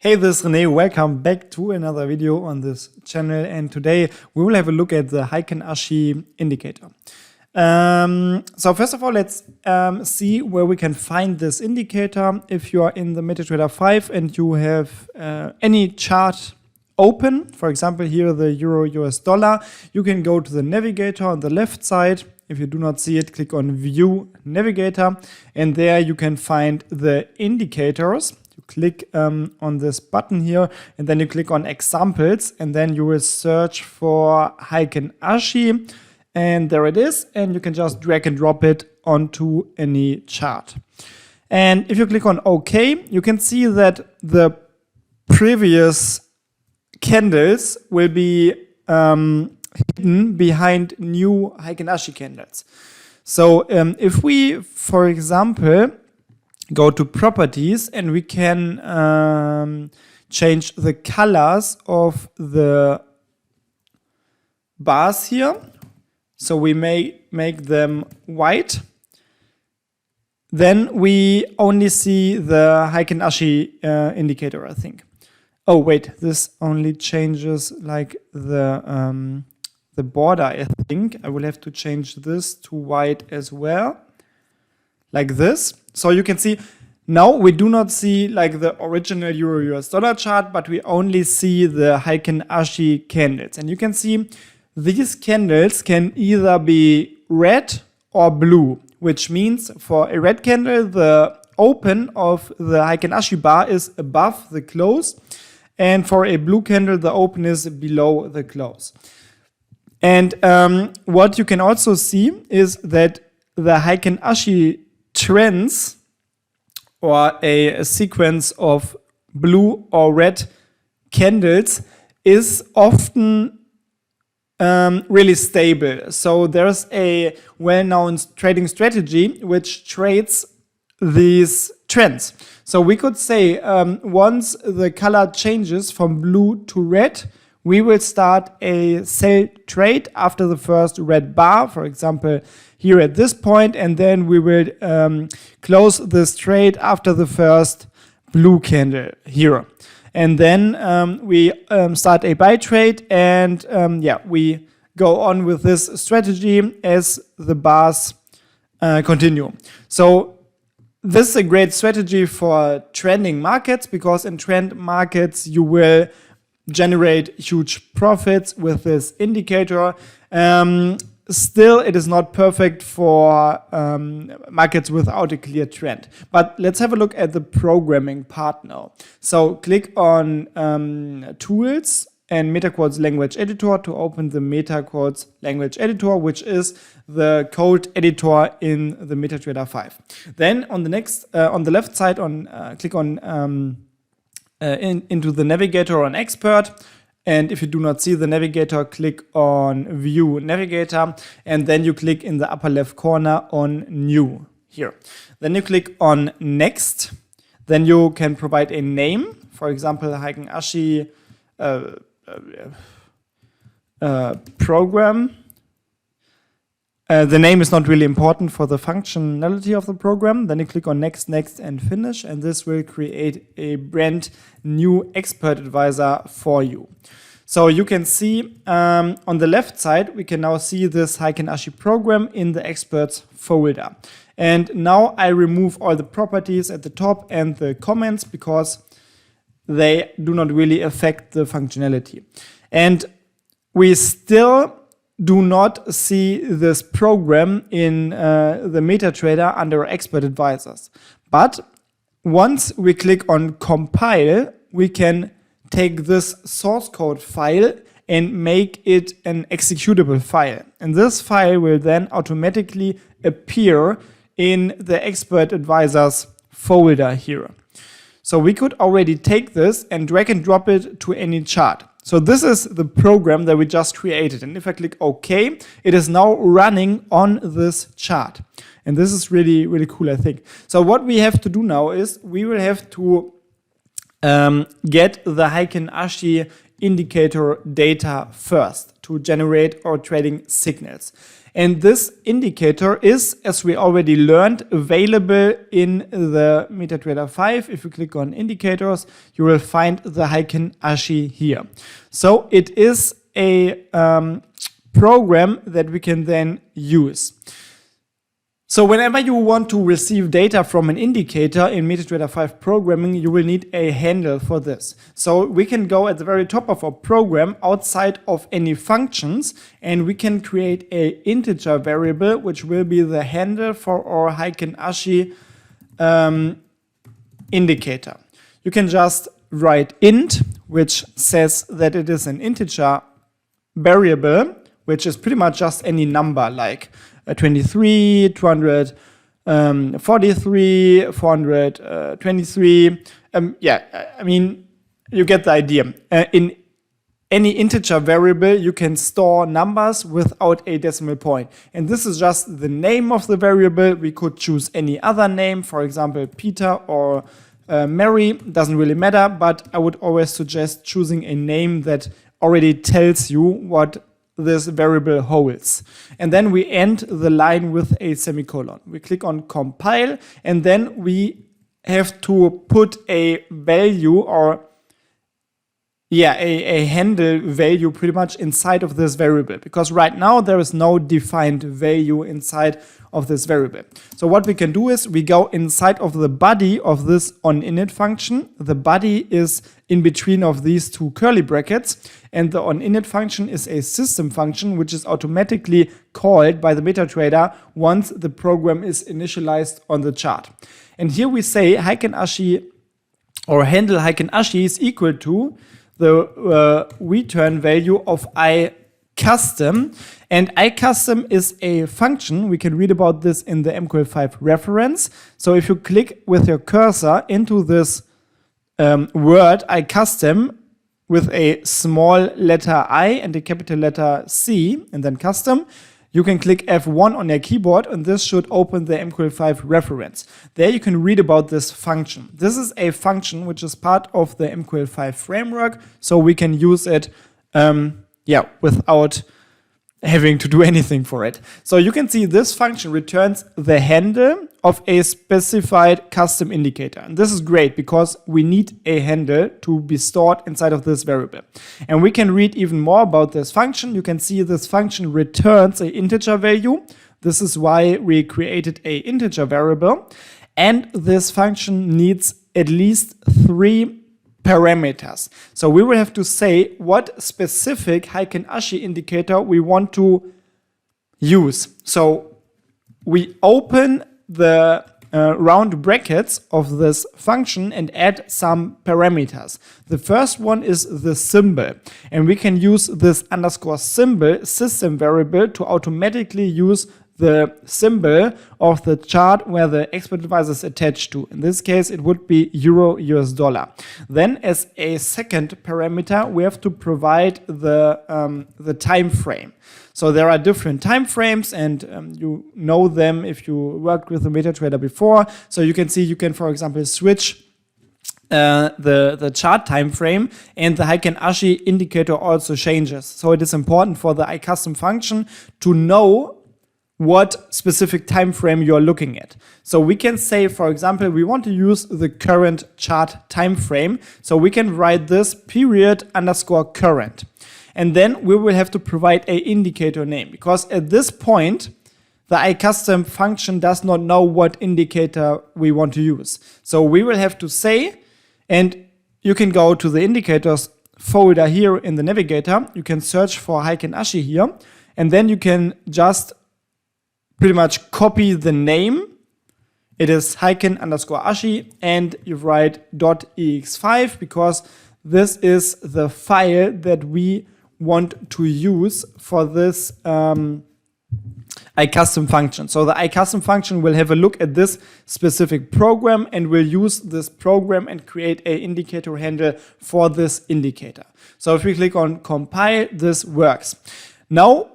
Hey, this is René. Welcome back to another video on this channel. And today we will have a look at the Heiken Ashi indicator. So first of all, let's see where we can find this indicator. If you are in the MetaTrader 5 and you have any chart open, for example, here the Euro US dollar, you can go to the navigator on the left side. If you do not see it, click on View Navigator, and there you can find the indicators. You click on this button here, and then you click on Examples, and then you will search for Heiken Ashi, and there it is, and you can just drag and drop it onto any chart. And if you click on OK, you can see that the previous candles will be hidden behind new Heiken Ashi candles. So if we, for example, go to properties and we can change the colors of the bars here, so we may make them white, then we only see the Heiken Ashi indicator, I think. Oh wait, this only changes like the border, I think. I will have to change this to white as well, like this. So you can see now we do not see like the original Euro US dollar chart, but we only see the Heiken Ashi candles. And you can see these candles can either be red or blue, which means for a red candle, the open of the Heiken Ashi bar is above the close. And for a blue candle, the open is below the close. And what you can also see is that the Heiken Ashi trends, or a sequence of blue or red candles, is often really stable. So there's a well-known trading strategy which trades these trends. So we could say once the color changes from blue to red, we will start a sell trade after the first red bar, for example, here at this point, and then we will close this trade after the first blue candle here. And then we start a buy trade, and we go on with this strategy as the bars continue. So this is a great strategy for trending markets, because in trend markets you will generate huge profits with this indicator. Still, it is not perfect for markets without a clear trend. But let's have a look at the programming part now. So click on Tools and MetaQuartz Language Editor to open the MetaQuartz Language Editor, which is the code editor in the MetaTrader 5. Then on the next, on the left side, click on into the navigator on Expert. And if you do not see the navigator, click on View Navigator, and then you click in the upper left corner on New here. Then you click on Next. Then you can provide a name, for example, Heiken Ashi program. The name is not really important for the functionality of the program. Then you click on Next, Next, and Finish, and this will create a brand new expert advisor for you. So you can see on the left side, we can now see this Heiken Ashi program in the experts folder. And now I remove all the properties at the top and the comments, because they do not really affect the functionality. And we still do not see this program in the MetaTrader under expert advisors. But once we click on compile, we can take this source code file and make it an executable file. And this file will then automatically appear in the expert advisors folder here. So we could already take this and drag and drop it to any chart. So this is the program that we just created. And if I click OK, it is now running on this chart. And this is really, really cool, I think. So what we have to do now is we will have to get the Heiken Ashi indicator data first to generate our trading signals. And this indicator is, as we already learned, available in the MetaTrader 5. If you click on indicators, you will find the Heiken Ashi here. So it is a program that we can then use. So whenever you want to receive data from an indicator in MetaTrader 5 programming, you will need a handle for this. So we can go at the very top of our program outside of any functions, and we can create an integer variable, which will be the handle for our Heiken Ashi indicator. You can just write int, which says that it is an integer variable, which is pretty much just any number like 23, 243, 423. Yeah, I mean, you get the idea. In any integer variable, you can store numbers without a decimal point. And this is just the name of the variable. We could choose any other name, for example, Peter or Mary. Doesn't really matter, but I would always suggest choosing a name that already tells you what this variable holds. And then we end the line with a semicolon. We click on compile, and then we have to put a value or a handle value pretty much inside of this variable, because right now there is no defined value inside of this variable. So what we can do is we go inside of the body of this onInit function. The body is in between of these two curly brackets, and the onInit function is a system function which is automatically called by the MetaTrader once the program is initialized on the chart. And here we say Heiken Ashi or handle Heiken Ashi is equal to the return value of iCustom. And iCustom is a function. We can read about this in the MQL5 reference. So if you click with your cursor into this word iCustom with a small letter I and a capital letter C and then custom, you can click F1 on your keyboard, and this should open the MQL5 reference. There you can read about this function. This is a function which is part of the MQL5 framework, so we can use it without having to do anything for it. So you can see this function returns the handle of a specified custom indicator. And this is great because we need a handle to be stored inside of this variable. And we can read even more about this function. You can see this function returns an integer value. This is why we created an integer variable. And this function needs at least 3 parameters. So we will have to say what specific Heiken Ashi indicator we want to use. So we open the round brackets of this function and add some parameters. The first one is the symbol, and we can use this underscore symbol system variable to automatically use the symbol of the chart where the expert advisor is attached to. In this case, it would be euro US dollar. Then as a second parameter, we have to provide the time frame. So there are different time frames, and you know them if you worked with the MetaTrader before. So you can see you can, for example, switch the chart time frame, and the Heiken Ashi indicator also changes. So it is important for the iCustom function to know what specific time frame you're looking at. So we can say, for example, we want to use the current chart time frame. So we can write this period underscore current. And then we will have to provide a indicator name, because at this point, the iCustom function does not know what indicator we want to use. So we will have to say, and you can go to the indicators folder here in the navigator. You can search for Heiken Ashi here, and then you can just pretty much copy the name. It is Heiken underscore Ashi, and you write .ex5 because this is the file that we want to use for this iCustom function. So the iCustom function will have a look at this specific program and will use this program and create an indicator handle for this indicator. So if we click on compile, this works. Now,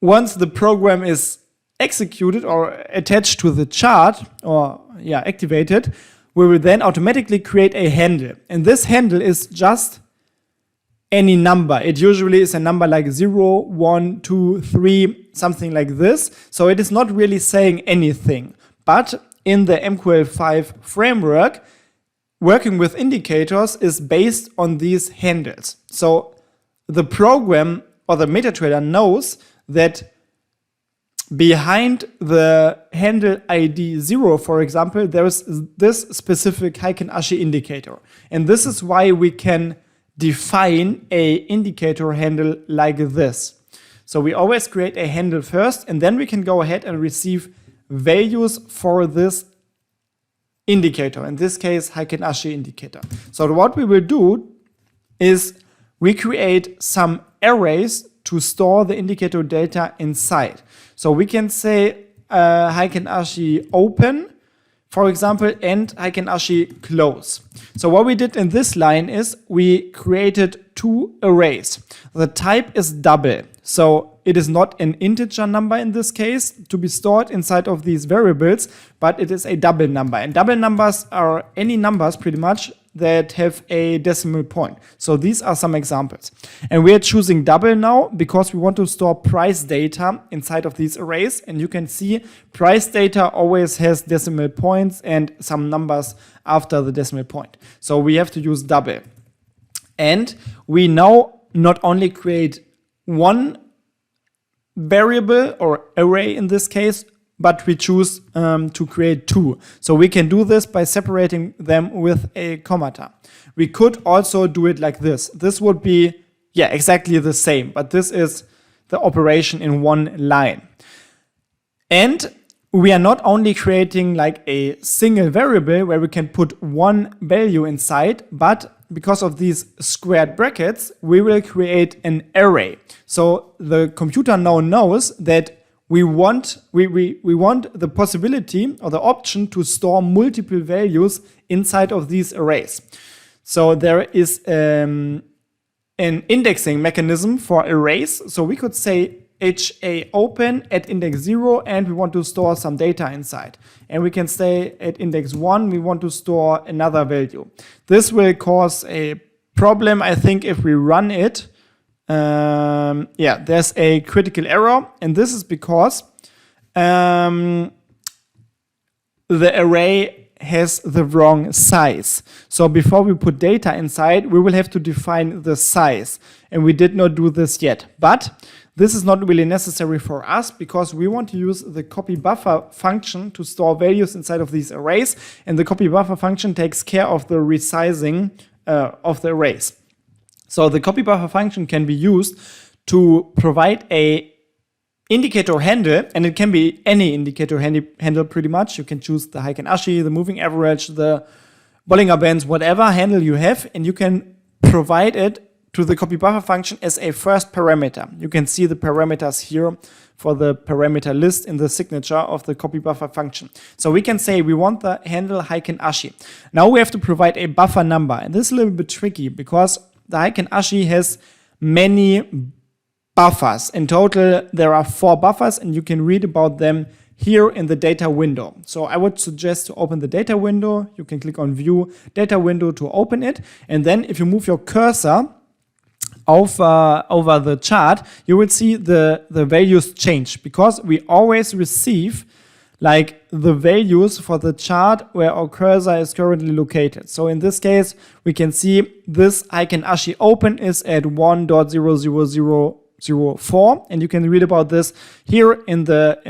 once the program is executed or attached to the chart or activated, we will then automatically create a handle. And this handle is just any number. It usually is a number like 0, 1, 2, 3, something like this. So it is not really saying anything. But in the MQL5 framework, working with indicators is based on these handles. So the program or the MetaTrader knows that behind the handle ID 0, for example, there's this specific Heiken Ashi indicator. And this is why we can define a indicator handle like this. So we always create a handle first, and then we can go ahead and receive values for this indicator, in this case Heiken Ashi indicator. So what we will do is we create some arrays to store the indicator data inside. So we can say Heiken Ashi open, for example, and Heiken Ashi close. So what we did in this line is we created two arrays. The type is double. So it is not an integer number in this case to be stored inside of these variables, but it is a double number. And double numbers are any numbers pretty much that have a decimal point. So these are some examples. And we are choosing double now because we want to store price data inside of these arrays. And you can see price data always has decimal points and some numbers after the decimal point. So we have to use double. And we now not only create one variable or array in this case, but we choose to create two. So we can do this by separating them with a commata. We could also do it like this. This would be, yeah, exactly the same, but this is the operation in one line. And we are not only creating like a single variable where we can put one value inside, but because of these squared brackets, we will create an array. So the computer now knows that we want the possibility or the option to store multiple values inside of these arrays. So there is an indexing mechanism for arrays. So we could say HA open at index 0 and we want to store some data inside. And we can say at index 1 we want to store another value. This will cause a problem, I think, if we run it. There's a critical error, and this is because the array has the wrong size. So before we put data inside, we will have to define the size, and we did not do this yet. But this is not really necessary for us because we want to use the copy buffer function to store values inside of these arrays, and the copy buffer function takes care of the resizing of the arrays. So the copy buffer function can be used to provide a indicator handle, and it can be any indicator handle pretty much. You can choose the Heiken Ashi, the moving average, the Bollinger Bands, whatever handle you have, and you can provide it to the copy buffer function as a first parameter. You can see the parameters here for the parameter list in the signature of the copy buffer function. So we can say we want the handle Heiken Ashi. Now we have to provide a buffer number, and this is a little bit tricky because the Heiken Ashi has many buffers. In total, there are 4 buffers, and you can read about them here in the data window. So I would suggest to open the data window. You can click on View Data Window to open it. And then if you move your cursor over the chart, you will see the values change because we always receive like the values for the chart where our cursor is currently located. So in this case, we can see this Heiken Ashi open is at 1.00004, and you can read about this here in the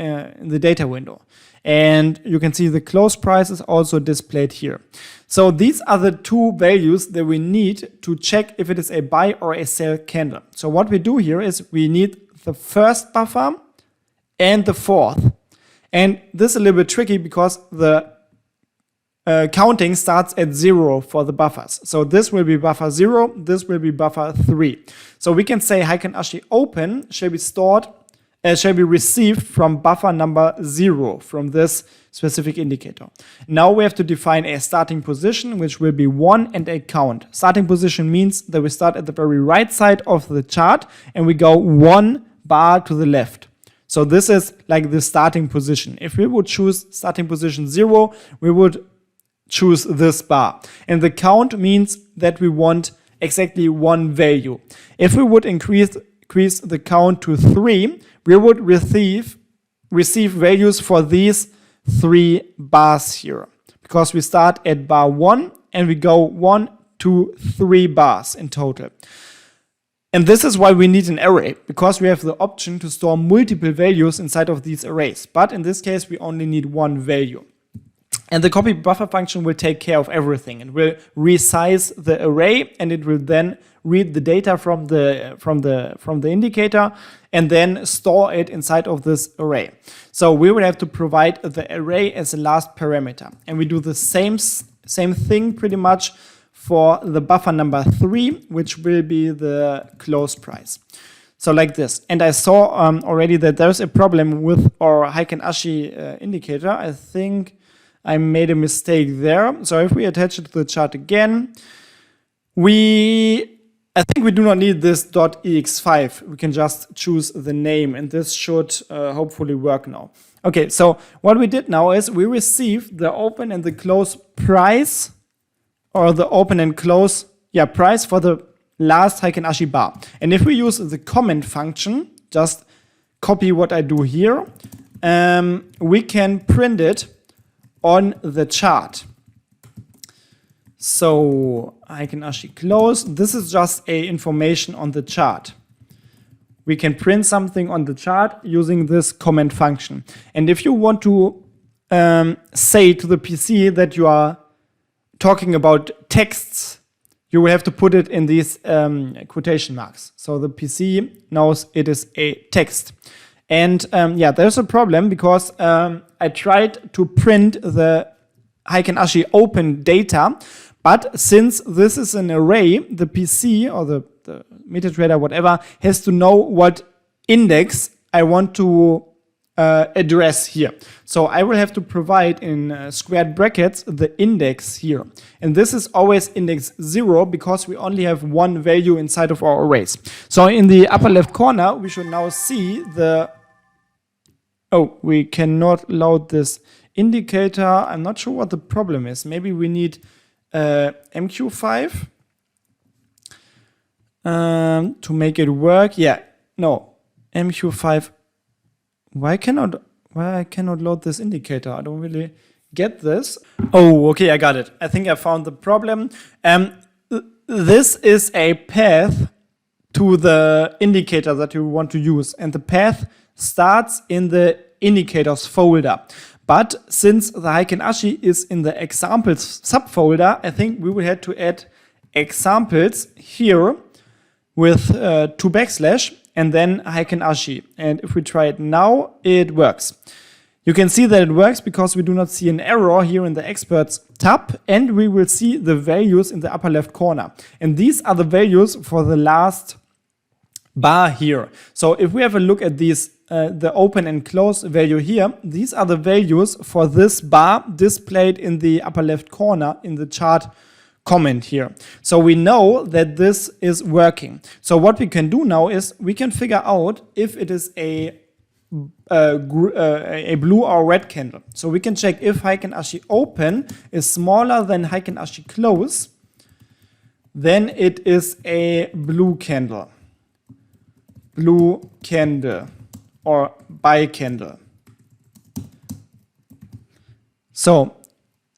data window. And you can see the close price is also displayed here. So these are the two values that we need to check if it is a buy or a sell candle. So what we do here is we need the first buffer and the fourth. And this is a little bit tricky because the counting starts at 0 for the buffers. So this will be buffer 0, this will be buffer 3. So we can say Heiken Ashi open shall be received from buffer number 0 from this specific indicator. Now we have to define a starting position, which will be 1 and a count. Starting position means that we start at the very right side of the chart and we go 1 bar to the left. So this is like the starting position. If we would choose starting position 0, we would choose this bar. And the count means that we want exactly one value. If we would increase the count to 3, we would receive values for these 3 bars here, because we start at bar 1 and we go 1, 2, 3 bars in total. And this is why we need an array, because we have the option to store multiple values inside of these arrays. But in this case, we only need one value. And the copy buffer function will take care of everything. It will resize the array, and it will then read the data from the indicator and then store it inside of this array. So we will have to provide the array as a last parameter. And we do the same thing pretty much for the buffer number 3, which will be the close price. So like this. And I saw already that there's a problem with our Heiken Ashi indicator. I think I made a mistake there. So if we attach it to the chart again, I think we do not need this .ex5. We can just choose the name, and this should hopefully work now. Okay, so what we did now is we received the open and the close price, or the open and close price for the last Heiken Ashi bar. And if we use the comment function, just copy what I do here, we can print it on the chart. So Heiken Ashi close, this is just a information on the chart. We can print something on the chart using this comment function. And if you want to say to the PC that you are talking about texts, you will have to put it in these quotation marks. So the PC knows it is a text. And there's a problem, because I tried to print the Heiken Ashi open data, but since this is an array, the PC or the MetaTrader, whatever, has to know what index I want to address here. So I will have to provide in squared brackets the index here. And this is always index 0, because we only have one value inside of our arrays. So in the upper left corner, we should now see the... Oh, we cannot load this indicator. I'm not sure what the problem is. Maybe we need MQ5 to make it work. Yeah, no, MQ5. Why I cannot load this indicator? I don't really get this. Oh, okay, I got it. I think I found the problem. This is a path to the indicator that you want to use, and the path starts in the indicators folder. But since the Heiken Ashi is in the examples subfolder, I think we will have to add examples here with 2 backslash and then Heiken Ashi. And if we try it now, it works. You can see that it works because we do not see an error here in the experts tab, and we will see the values in the upper left corner. And these are the values for the last bar here. So if we have a look at these, the open and close value here, these are the values for this bar displayed in the upper left corner in the chart comment here. So we know that this is working. So what we can do now is we can figure out if it is a blue or red candle. So we can check if Heiken Ashi open is smaller than Heiken Ashi close, then it is a blue candle. Blue candle or buy candle. So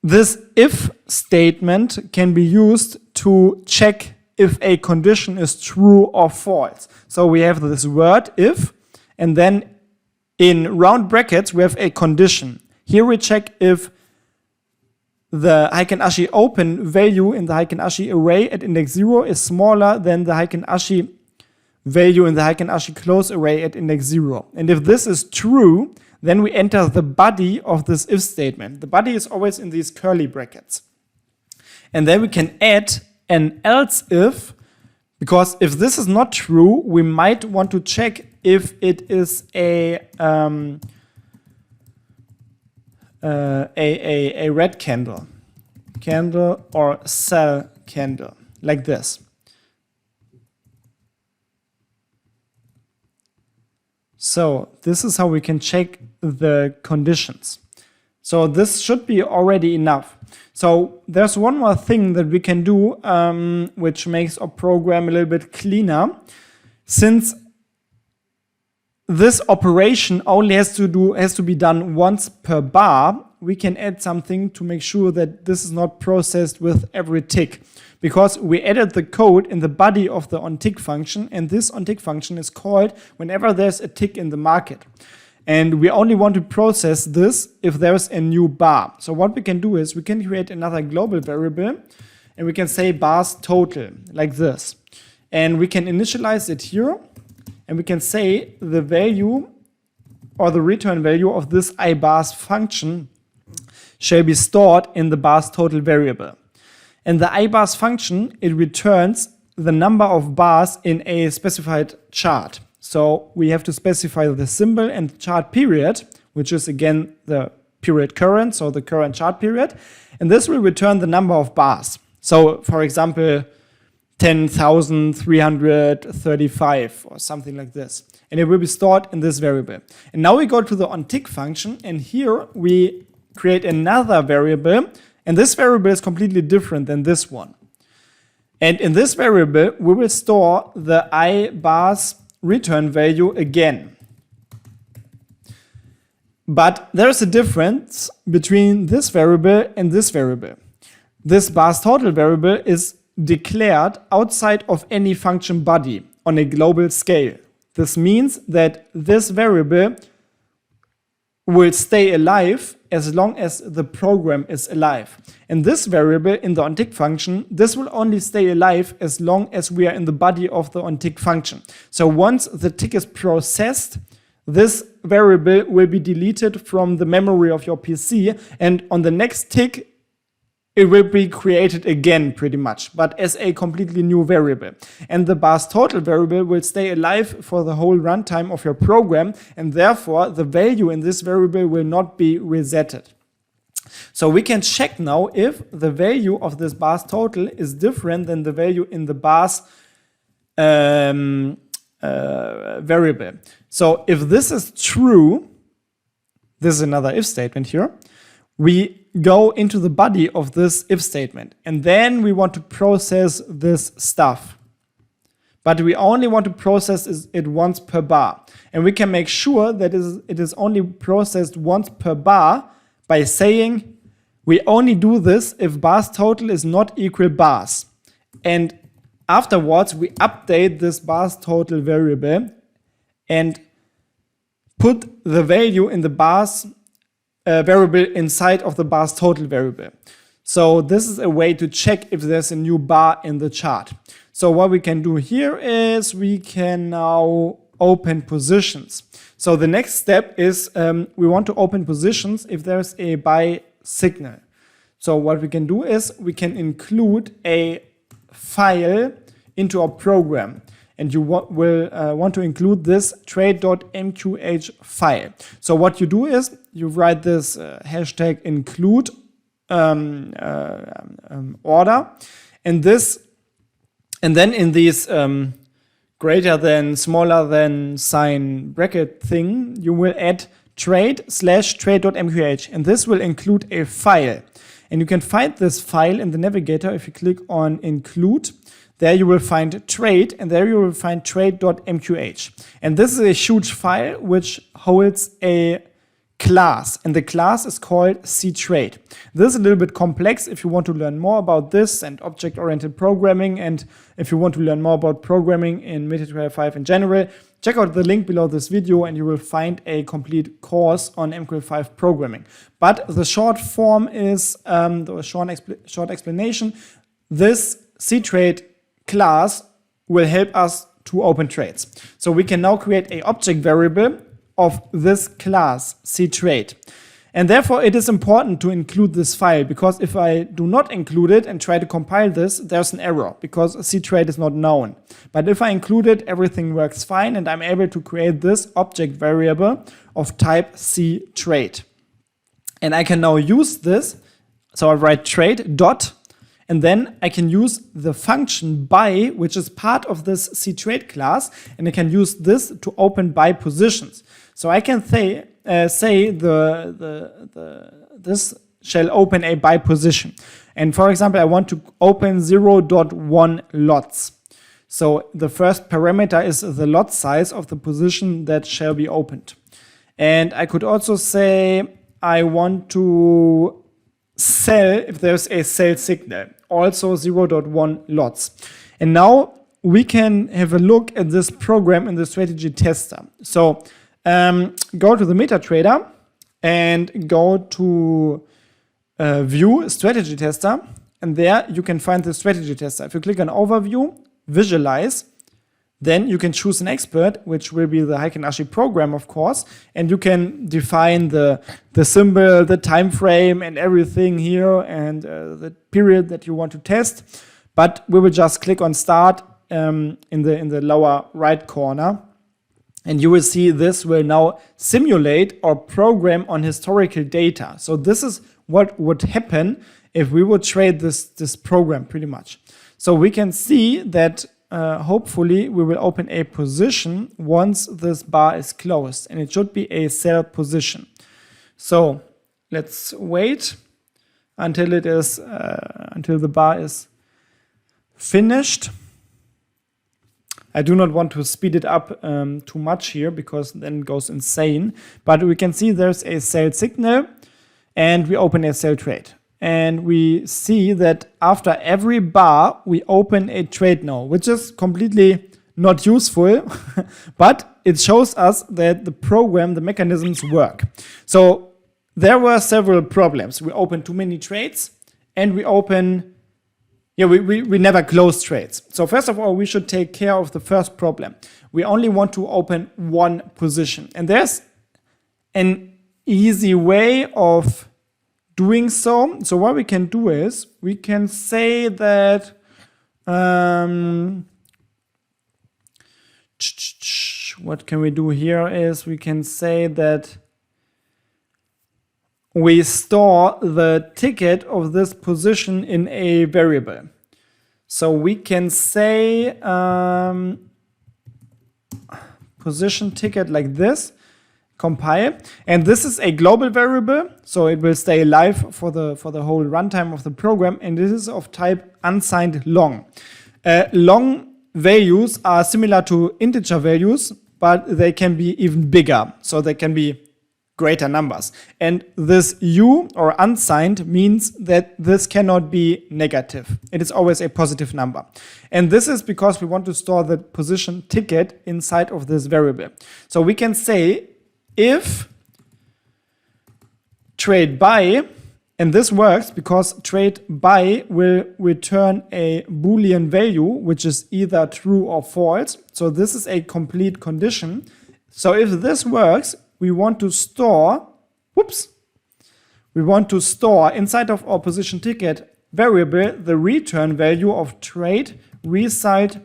this if statement can be used to check if a condition is true or false. So we have this word if, and then in round brackets we have a condition. Here we check if the Heiken Ashi open value in the Heiken Ashi array at index 0 is smaller than the Heiken Ashi value in the Heiken Ashi close array at index 0. And if this is true, then we enter the body of this if statement. The body is always in these curly brackets. And then we can add an else if, because if this is not true, we might want to check if it is a red candle or sell candle, like this. So this is how we can check the conditions. So this should be already enough. So there's one more thing that we can do, which makes our program a little bit cleaner. Since this operation only has to be done once per bar, we can add something to make sure that this is not processed with every tick. Because we added the code in the body of the onTick function, and this onTick function is called whenever there's a tick in the market. And we only want to process this if there's a new bar. So what we can do is we can create another global variable, and we can say bars total, like this. And we can initialize it here, and we can say the value or the return value of this ibars function shall be stored in the bars total variable. And the ibars function, it returns the number of bars in a specified chart. So we have to specify the symbol and chart period, which is again the period current, so the current chart period. And this will return the number of bars. So for example, 10,335 or something like this. And it will be stored in this variable. And now we go to the onTick function, and here we create another variable, and this variable is completely different than this one. And in this variable, we will store the ibars return value again. But there's a difference between this variable and this variable. This bars total variable is declared outside of any function body on a global scale. This means that this variable will stay alive as long as the program is alive. And this variable in the onTick function, this will only stay alive as long as we are in the body of the onTick function. So once the tick is processed, this variable will be deleted from the memory of your PC, and on the next tick, it will be created again pretty much, but as a completely new variable. And the bars total variable will stay alive for the whole runtime of your program, and therefore the value in this variable will not be resetted. So we can check now if the value of this bars total is different than the value in the bars variable. So if this is true, this is another if statement here, we go into the body of this if statement, and then we want to process this stuff. But we only want to process it once per bar. And we can make sure that it is only processed once per bar by saying we only do this if bars total is not equal bars. And afterwards, we update this bars total variable and put the value in the bars variable inside of the bars total variable. So this is a way to check if there's a new bar in the chart. So what we can do here is we can now open positions. So the next step is we want to open positions if there's a buy signal. So what we can do is we can include a file into our program. And you will want to include this trade.mqh file. So what you do is you write this hashtag include order, and then in these greater than, smaller than sign bracket thing, you will add trade/trade.mqh, and this will include a file. And you can find this file in the navigator if you click on include. There you will find trade, and there you will find trade.mqh. And this is a huge file which holds a class, and the class is called ctrade. This is a little bit complex. If you want to learn more about this and object-oriented programming, and if you want to learn more about programming in MT5 in general, check out the link below this video and you will find a complete course on MT5 programming. But the short form is, the short explanation, this ctrade class will help us to open trades. So we can now create an object variable of this class ctrade. And therefore it is important to include this file, because if I do not include it and try to compile this, there's an error because ctrade is not known. But if I include it, everything works fine, and I'm able to create this object variable of type ctrade. And I can now use this. So I write trade dot, and then I can use the function buy, which is part of this ctrade class, and I can use this to open buy positions. So I can say the this shall open a buy position. And for example, I want to open 0.1 lots. So the first parameter is the lot size of the position that shall be opened. And I could also say I want to sell if there's a sell signal, also 0.1 lots. And now we can have a look at this program in the strategy tester. So go to the MetaTrader and go to view strategy tester, and there you can find the strategy tester. If you click on overview, visualize, then you can choose an expert, which will be the Heiken Ashi program, of course, and you can define the symbol, the time frame, and everything here, and the period that you want to test. But we will just click on start in the lower right corner, and you will see this will now simulate or program on historical data. So this is what would happen if we would trade this program pretty much. So we can see that hopefully we will open a position once this bar is closed, and it should be a sell position. So let's wait until it is until the bar is finished. I do not want to speed it up too much here because then it goes insane. But we can see there's a sell signal and we open a sell trade. And we see that after every bar, we open a trade now, which is completely not useful, but it shows us that the program, the mechanisms work. So there were several problems. We opened too many trades and we never close trades. So first of all, we should take care of the first problem. We only want to open one position. And there's an easy way of doing so. So what we can do is we can say that what can we do here is we can say that we store the ticket of this position in a variable. So we can say position ticket like this, compile, and this is a global variable, so it will stay alive for the whole runtime of the program, and this is of type unsigned long. Long values are similar to integer values, but they can be even bigger, so they can be greater numbers. And this U or unsigned means that this cannot be negative. It is always a positive number. And this is because we want to store the position ticket inside of this variable. So we can say if trade buy, and this works because trade buy will return a Boolean value, which is either true or false. So this is a complete condition. So if this works, we want to store inside of our position ticket variable the return value of trade result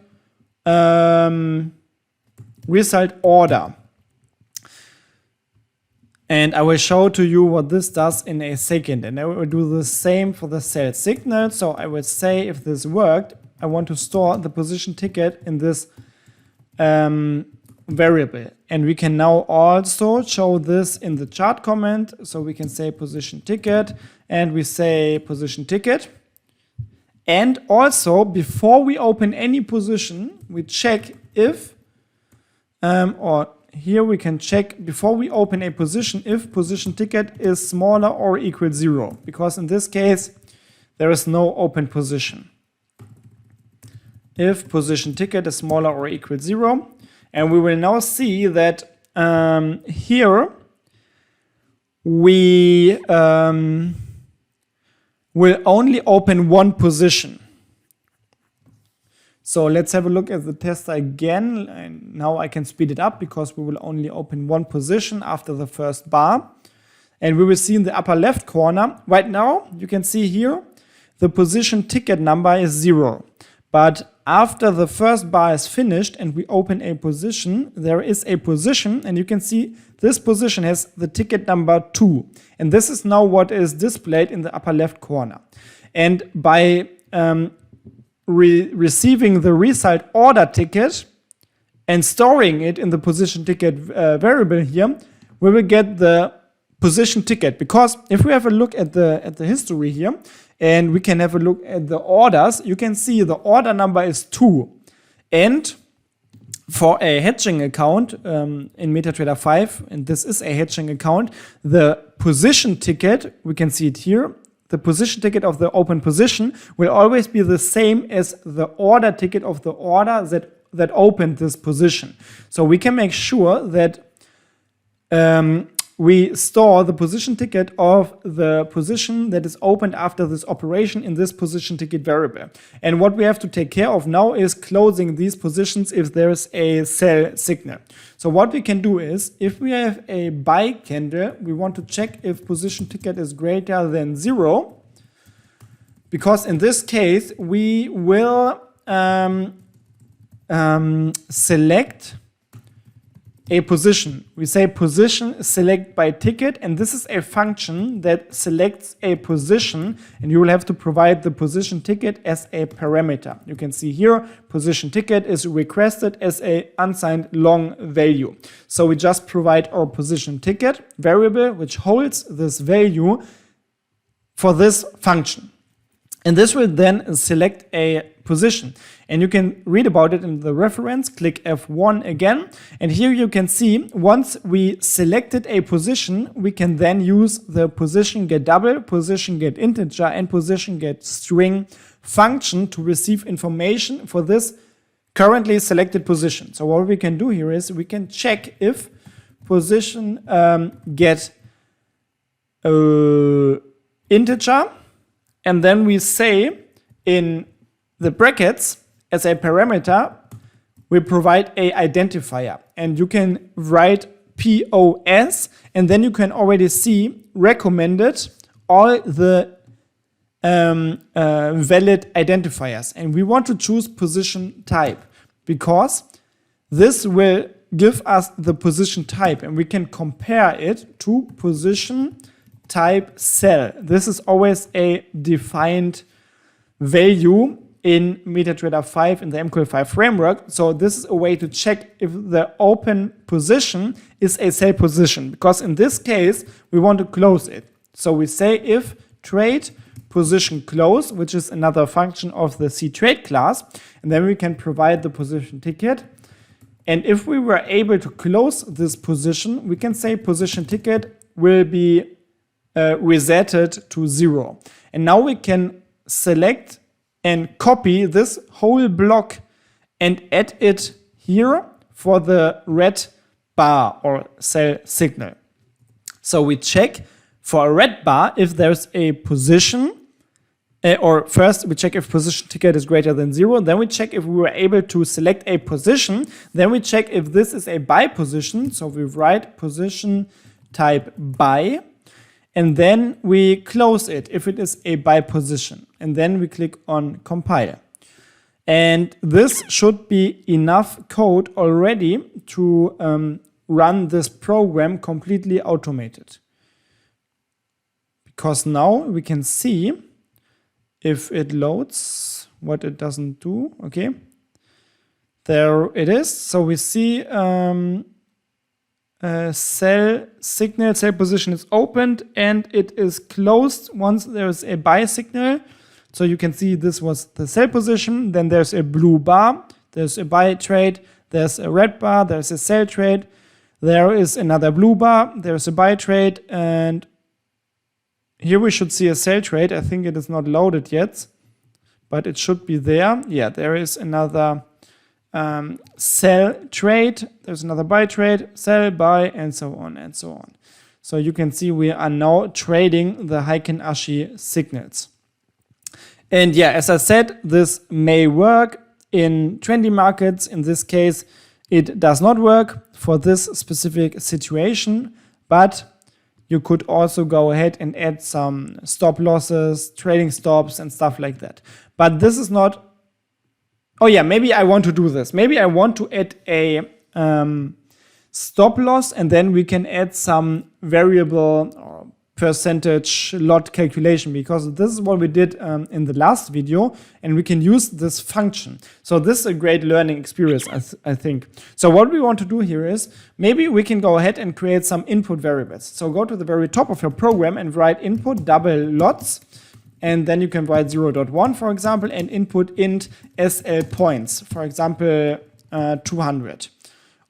order. And I will show to you what this does in a second. And I will do the same for the sell signal. So I will say if this worked, I want to store the position ticket in this variable. And we can now also show this in the chart comment. So we can say position ticket and we say position ticket. And also before we open any position, we check if, or here we can check before we open a position if position ticket is smaller or equal 0. Because in this case, there is no open position. If position ticket is smaller or equal 0. And we will now see that here we will only open one position. So let's have a look at the tester again. And now I can speed it up because we will only open one position after the first bar. And we will see in the upper left corner, right now, you can see here, the position ticket number is 0. But after the first bar is finished and we open a position, there is a position, and you can see this position has the ticket number 2. And this is now what is displayed in the upper left corner. And by receiving the result order ticket and storing it in the position ticket variable here, we will get the position ticket, because if we have a look at the history here, and we can have a look at the orders, you can see the order number is 2. And for a hedging account in MetaTrader 5, and this is a hedging account, the position ticket, we can see it here, the position ticket of the open position will always be the same as the order ticket of the order that opened this position. So we can make sure that we store the position ticket of the position that is opened after this operation in this position ticket variable. And what we have to take care of now is closing these positions if there is a sell signal. So what we can do is, if we have a buy candle, we want to check if position ticket is greater than 0, because in this case we will select a position. We say position select by ticket, and this is a function that selects a position, and you will have to provide the position ticket as a parameter. You can see here position ticket is requested as a unsigned long value. So we just provide our position ticket variable which holds this value for this function. And this will then select a position. And you can read about it in the reference, click F1 again. And here you can see, once we selected a position, we can then use the position get double, position get integer, and position get string function to receive information for this currently selected position. So what we can do here is we can check if position get integer, and then we say in the brackets as a parameter we provide a identifier, and you can write POS, and then you can already see recommended all the valid identifiers, and we want to choose position type because this will give us the position type, and we can compare it to position type sell. This is always a defined value in MetaTrader 5 in the MQL5 framework. So this is a way to check if the open position is a sell position, because in this case we want to close it. So we say if trade position close, which is another function of the cTrade class, and then we can provide the position ticket. And if we were able to close this position, we can say position ticket will be resetted to 0. And now we can select and copy this whole block and add it here for the red bar or sell signal. So we check for a red bar if there's a position, or first we check if position ticket is greater than 0, then we check if we were able to select a position, then we check if this is a buy position, so we write position type buy, and then we close it if it is a buy position, and then we click on compile. And this should be enough code already to run this program completely automated. Because now we can see if it loads what it doesn't do. Okay, there it is. So we see sell signal, sell position is opened and it is closed once there is a buy signal. So you can see this was the sell position, then there's a blue bar, there's a buy trade, there's a red bar, there's a sell trade, there is another blue bar, there's a buy trade, and here we should see a sell trade. I think it is not loaded yet, but it should be there. Yeah, there is another sell trade, there's another buy trade, sell, buy, and so on and so on. So you can see we are now trading the Heiken Ashi signals. And yeah, as I said, this may work in trendy markets. In this case, it does not work for this specific situation, but you could also go ahead and add some stop losses, trading stops, and stuff like that. But this is not. Oh yeah, maybe I want to do this. Maybe I want to add a stop loss, and then we can add some variable or percentage lot calculation, because this is what we did in the last video, and we can use this function. So this is a great learning experience, I think. So what we want to do here is, maybe we can go ahead and create some input variables. So go to the very top of your program and write input double lots, and then you can write 0.1, for example, and input int SL points, for example, 200.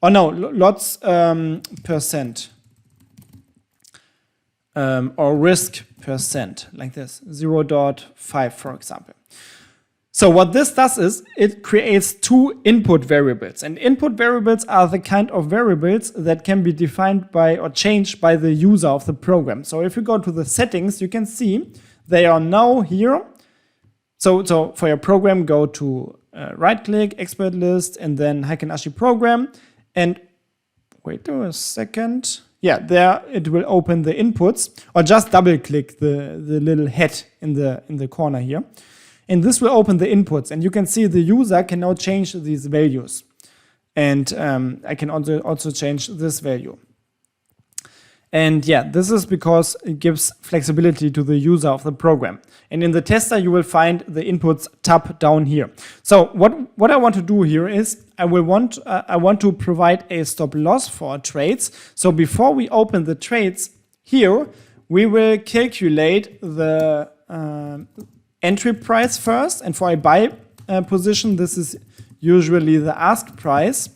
Oh no, lots percent. Or risk percent, like this, 0.5, for example. So what this does is, it creates two input variables. And input variables are the kind of variables that can be defined by or changed by the user of the program. So if you go to the settings, you can see they are now here. So for your program, go to right-click, expert list, and then Heiken Ashi program. And wait a second. Yeah, there it will open the inputs, or just double click the little head in the corner here. And this will open the inputs, and you can see the user can now change these values. And I can also change this value. And yeah, this is because it gives flexibility to the user of the program. And in the tester, you will find the inputs tab down here. So what I want to do here is, I want to provide a stop loss for trades. So before we open the trades here, we will calculate the entry price first. And for a buy position, this is usually the ask price.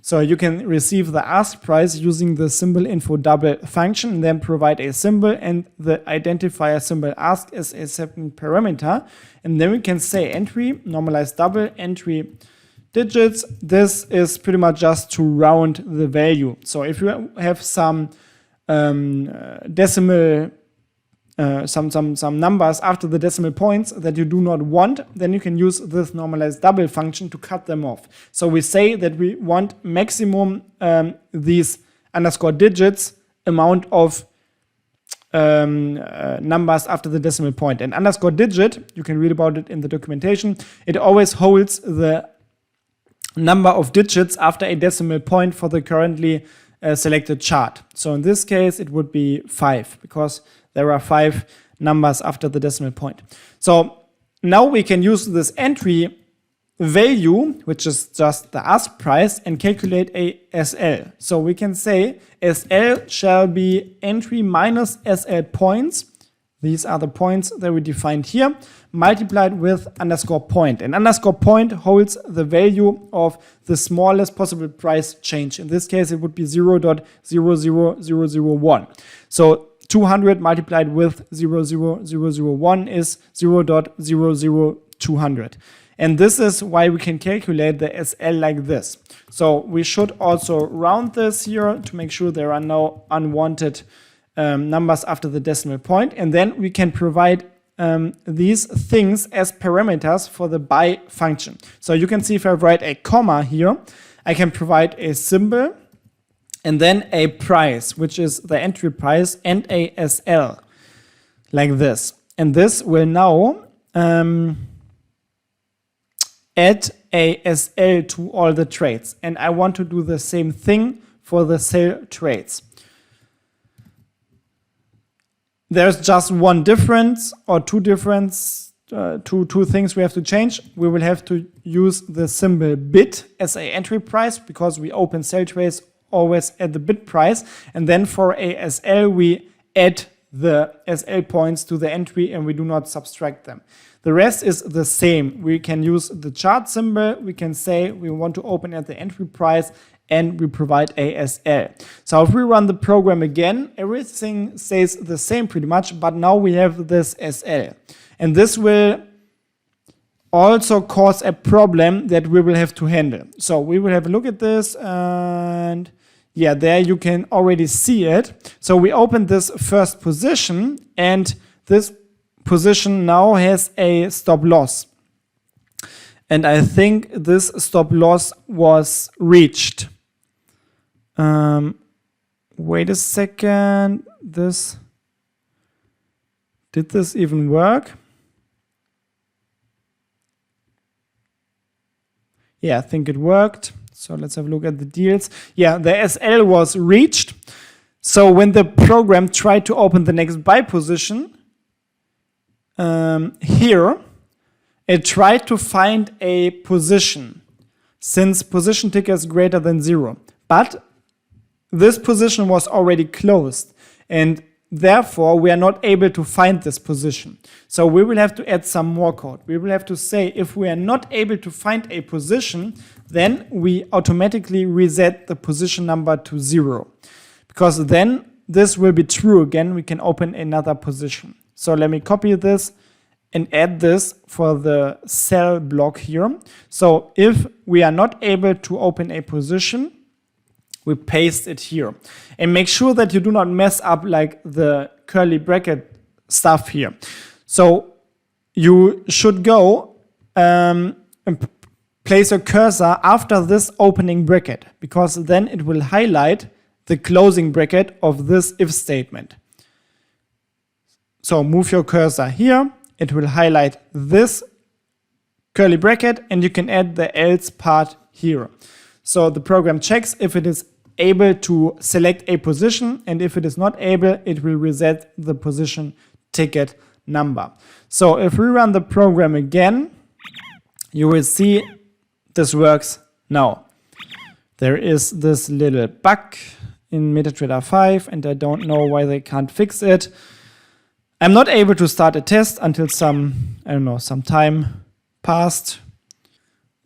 So you can receive the ask price using the symbol info double function, and then provide a symbol and the identifier symbol ask as a second parameter. And then we can say entry, normalize double, entry digits. This is pretty much just to round the value. So if you have some decimal some numbers after the decimal points that you do not want, then you can use this normalize double function to cut them off. So we say that we want maximum these underscore digits amount of numbers after the decimal point. And underscore digit, you can read about it in the documentation, it always holds the number of digits after a decimal point for the currently selected chart. So in this case, it would be 5, because there are 5 numbers after the decimal point. So now we can use this entry value, which is just the ask price, and calculate a SL. So we can say SL shall be entry minus SL points. These are the points that we defined here, multiplied with underscore point. And underscore point holds the value of the smallest possible price change. In this case, it would be 0.00001. So 200 multiplied with 0.0001 is 0.00200. And this is why we can calculate the SL like this. So we should also round this here to make sure there are no unwanted numbers after the decimal point. And then we can provide these things as parameters for the buy function. So you can see if I write a comma here, I can provide a symbol and then a price, which is the entry price, and a SL, like this. And this will now add a SL to all the trades. And I want to do the same thing for the sale trades. There's just one difference, or two things we have to change. We will have to use the symbol bid as a entry price, because we open sale trades always at the bid price. And then for a SL, we add the SL points to the entry and we do not subtract them. The rest is the same. We can use the chart symbol. We can say we want to open at the entry price, and we provide a SL. So if we run the program again, everything stays the same pretty much, but now we have this SL. And this will also cause a problem that we will have to handle. So we will have a look at this, and yeah, there you can already see it. So we open this first position, and this position now has a stop loss. And I think this stop loss was reached. Wait a second. Did this even work? Yeah, I think it worked. So let's have a look at the deals. Yeah, the SL was reached. So when the program tried to open the next buy position, here, it tried to find a position, since position ticker is greater than 0. But this position was already closed, and therefore we are not able to find this position. So we will have to add some more code. We will have to say if we are not able to find a position, then we automatically reset the position number to 0. Because then this will be true again, we can open another position. So let me copy this and add this for the sell block here. So if we are not able to open a position, we paste it here. And make sure that you do not mess up like the curly bracket stuff here. So you should go and place your cursor after this opening bracket, because then it will highlight the closing bracket of this if statement. So move your cursor here, it will highlight this curly bracket, and you can add the else part here. So the program checks if it is able to select a position, and if it is not able, it will reset the position ticket number. So if we run the program again, you will see this works now. There is this little bug in MetaTrader 5, and I don't know why they can't fix it. I'm not able to start a test until some time passed.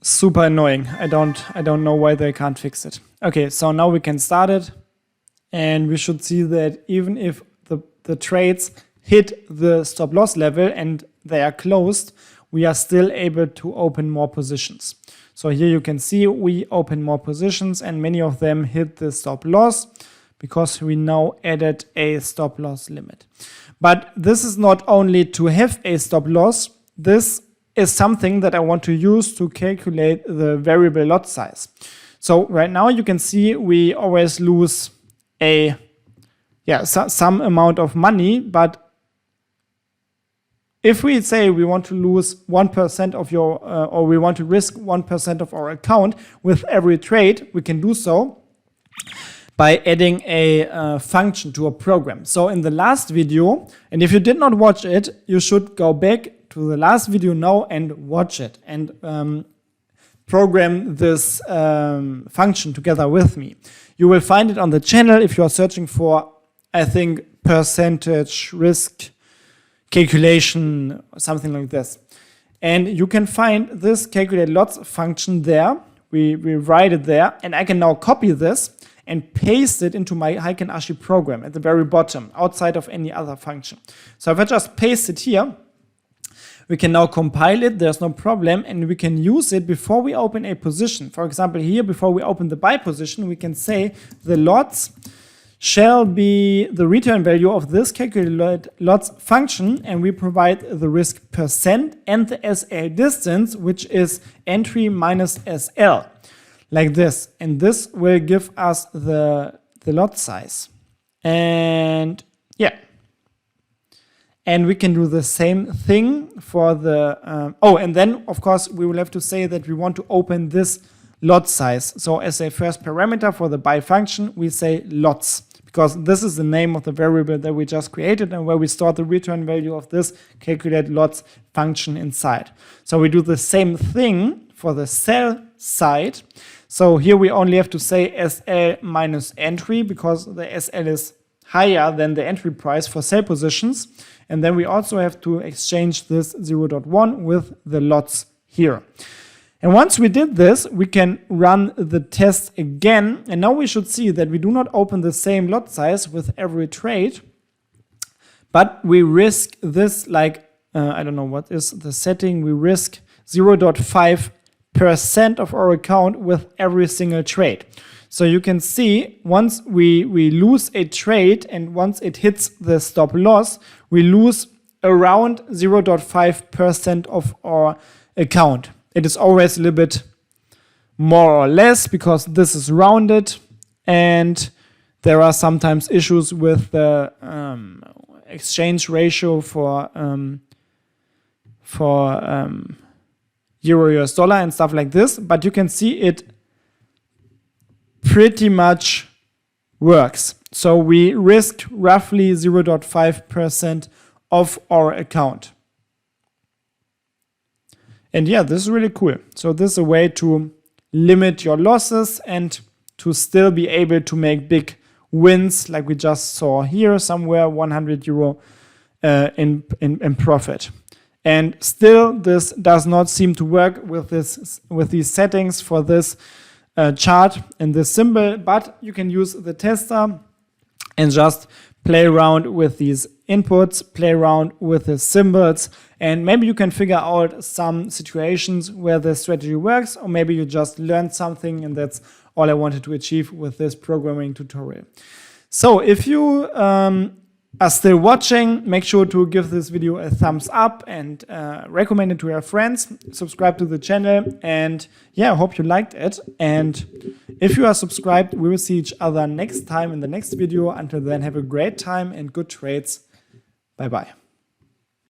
Super annoying. I don't know why they can't fix it. Okay, so now we can start it, and we should see that even if the trades hit the stop loss level and they are closed, we are still able to open more positions. So here you can see we open more positions, and many of them hit the stop loss because we now added a stop loss limit. But this is not only to have a stop loss, this is something that I want to use to calculate the variable lot size. So right now you can see we always lose some amount of money, but if we say we want to lose 1% of your, or we want to risk 1% of our account with every trade, we can do so by adding a function to a program. So in the last video, and if you did not watch it, you should go back to the last video now and watch it and program this function together with me. You will find it on the channel if you are searching for, I think, percentage risk calculation, something like this. And you can find this calculate lots function there. We write it there, and I can now copy this and paste it into my Heiken Ashi program at the very bottom, outside of any other function. So if I just paste it here, we can now compile it, there's no problem, and we can use it before we open a position. For example, here, before we open the buy position, we can say the lots shall be the return value of this calculate lots function, and we provide the risk percent and the SL distance, which is entry minus SL, like this. And this will give us the lot size. And yeah. And we can do the same thing for the, and then of course we will have to say that we want to open this lot size. So as a first parameter for the buy function, we say lots, because this is the name of the variable that we just created and where we store the return value of this calculate lots function inside. So we do the same thing for the sell side. So here we only have to say SL minus entry, because the SL is higher than the entry price for sell positions. And then we also have to exchange this 0.1 with the lots here. And once we did this, we can run the test again. And now we should see that we do not open the same lot size with every trade, but we risk this, like, I don't know what is the setting. We risk 0.5% of our account with every single trade. So you can see once we lose a trade and once it hits the stop loss, we lose around 0.5% of our account. It is always a little bit more or less because this is rounded, and there are sometimes issues with the exchange ratio for Euro US dollar and stuff like this. But you can see it pretty much works. So we risked roughly 0.5% of our account. And yeah, this is really cool. So this is a way to limit your losses and to still be able to make big wins, like we just saw here, somewhere 100 euro in profit. And still, this does not seem to work with these settings for this chart and this symbol, but you can use the tester and just play around with these inputs, play around with the symbols, and maybe you can figure out some situations where the strategy works, or maybe you just learned something, and that's all I wanted to achieve with this programming tutorial. So if you are still watching, make sure to give this video a thumbs up and recommend it to your friends, subscribe to the channel, and yeah, I hope you liked it. And if you are subscribed, we will see each other next time in the next video. Until then, have a great time and good trades. Bye bye.